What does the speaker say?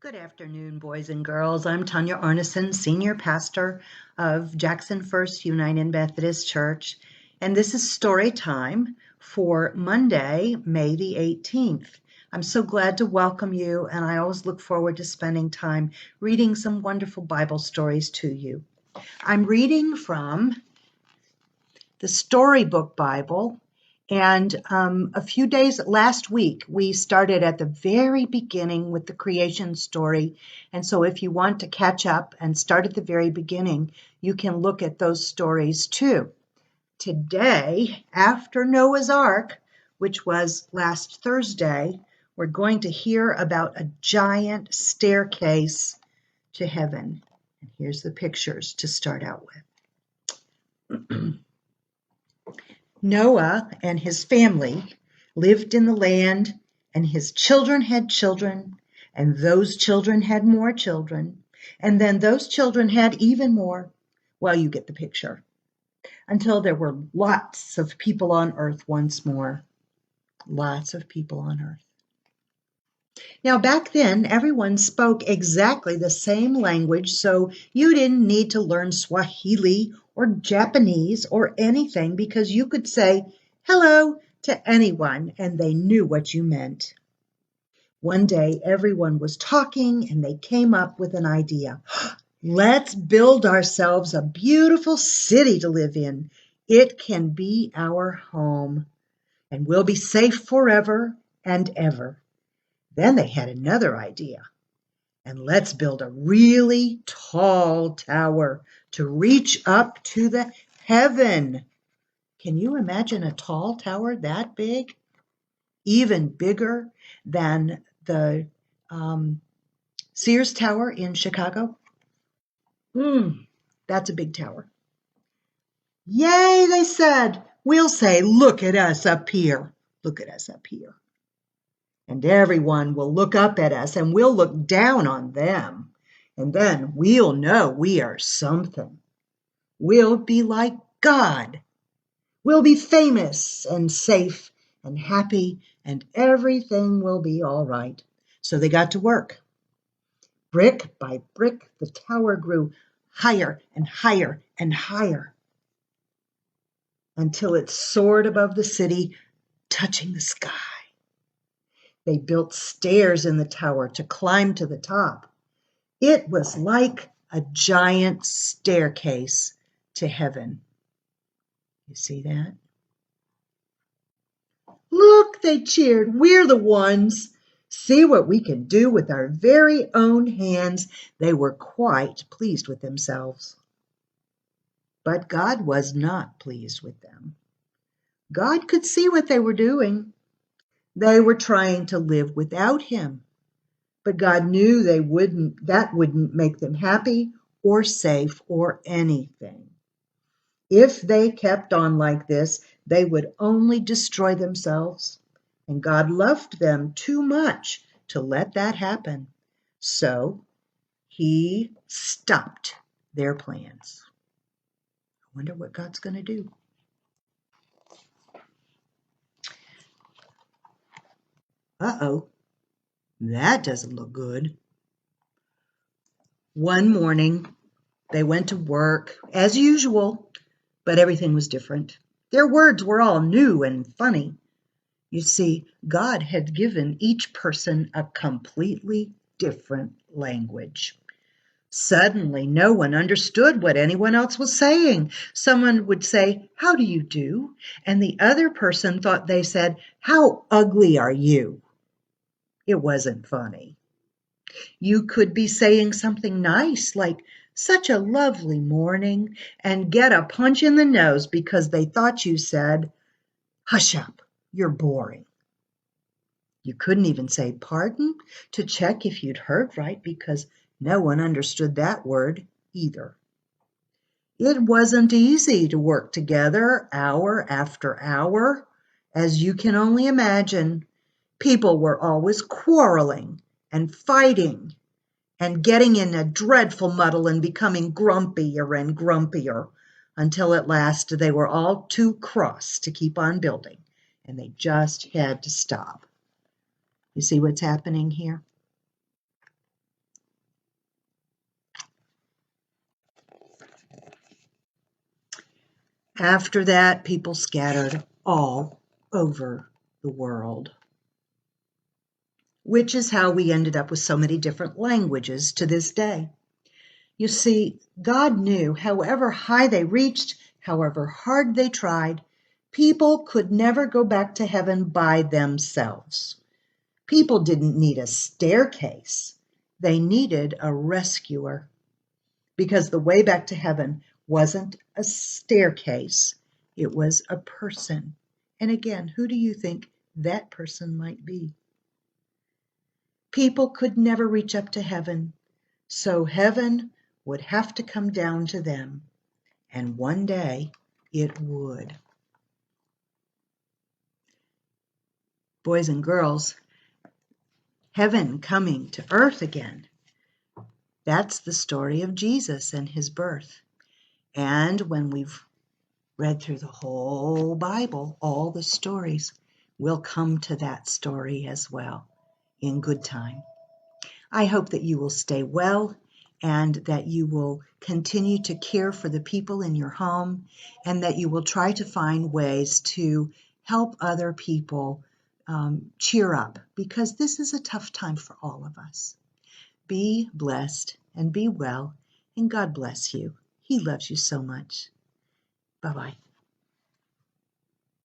Good afternoon, boys and girls. I'm Tonya Arnesen, Senior Pastor of Jackson First United Methodist Church, and this is story time for Monday, May the 18th. I'm so glad to welcome you, and I always look forward to spending time reading some wonderful Bible stories to you. I'm reading from the Storybook Bible. And a few days last week, we started at the very beginning with the creation story. And so if you want to catch up and start at the very beginning, you can look at those stories too. Today, after Noah's Ark, which was last Thursday, we're going to hear about a giant staircase to heaven. And here's the pictures to start out with. Noah and his family lived in the land, and his children had children, and those children had more children, and then those children had even more. Well, you get the picture. Until there were lots of people on earth once more. Lots of people on earth. Now, back then, everyone spoke exactly the same language, so you didn't need to learn Swahili or Japanese or anything because you could say hello to anyone and they knew what you meant. One day, everyone was talking and they came up with an idea. Let's build ourselves a beautiful city to live in. It can be our home, and we'll be safe forever and ever. Then they had another idea. And let's build a really tall tower to reach up to the heaven. Can you imagine a tall tower that big? Even bigger than the Sears Tower in Chicago? That's a big tower. Yay, they said. We'll say, look at us up here. Look at us up here. And everyone will look up at us and we'll look down on them. And then we'll know we are something. We'll be like God. We'll be famous and safe and happy, and everything will be all right. So they got to work. Brick by brick, the tower grew higher and higher and higher until it soared above the city, touching the sky. They built stairs in the tower to climb to the top. It was like a giant staircase to heaven. You see that? Look, they cheered. We're the ones. See what we can do with our very own hands. They were quite pleased with themselves. But God was not pleased with them. God could see what they were doing. They were trying to live without him. But God knew that wouldn't make them happy or safe or anything. If they kept on like this, they would only destroy themselves. And God loved them too much to let that happen. So he stopped their plans. I wonder what God's going to do. Uh-oh, that doesn't look good. One morning, they went to work as usual, but everything was different. Their words were all new and funny. You see, God had given each person a completely different language. Suddenly, no one understood what anyone else was saying. Someone would say, "How do you do?" And the other person thought they said, "How ugly are you?" It wasn't funny. You could be saying something nice like, "Such a lovely morning," and get a punch in the nose because they thought you said, "Hush up, you're boring." You couldn't even say pardon to check if you'd heard right because no one understood that word either. It wasn't easy to work together hour after hour. As you can only imagine, people were always quarreling and fighting and getting in a dreadful muddle and becoming grumpier and grumpier until at last they were all too cross to keep on building and they just had to stop. You see what's happening here? After that, people scattered all over the world, which is how we ended up with so many different languages to this day. You see, God knew however high they reached, however hard they tried, people could never go back to heaven by themselves. People didn't need a staircase. They needed a rescuer, because the way back to heaven wasn't a staircase. It was a person. And again, who do you think that person might be? People could never reach up to heaven, so heaven would have to come down to them. And one day it would. Boys and girls, heaven coming to earth again. That's the story of Jesus and his birth. And when we've read through the whole Bible, all the stories, we'll come to that story as well in good time. I hope that you will stay well and that you will continue to care for the people in your home, and that you will try to find ways to help other people cheer up, because this is a tough time for all of us. Be blessed and be well, and God bless you. He loves you so much. Bye-bye.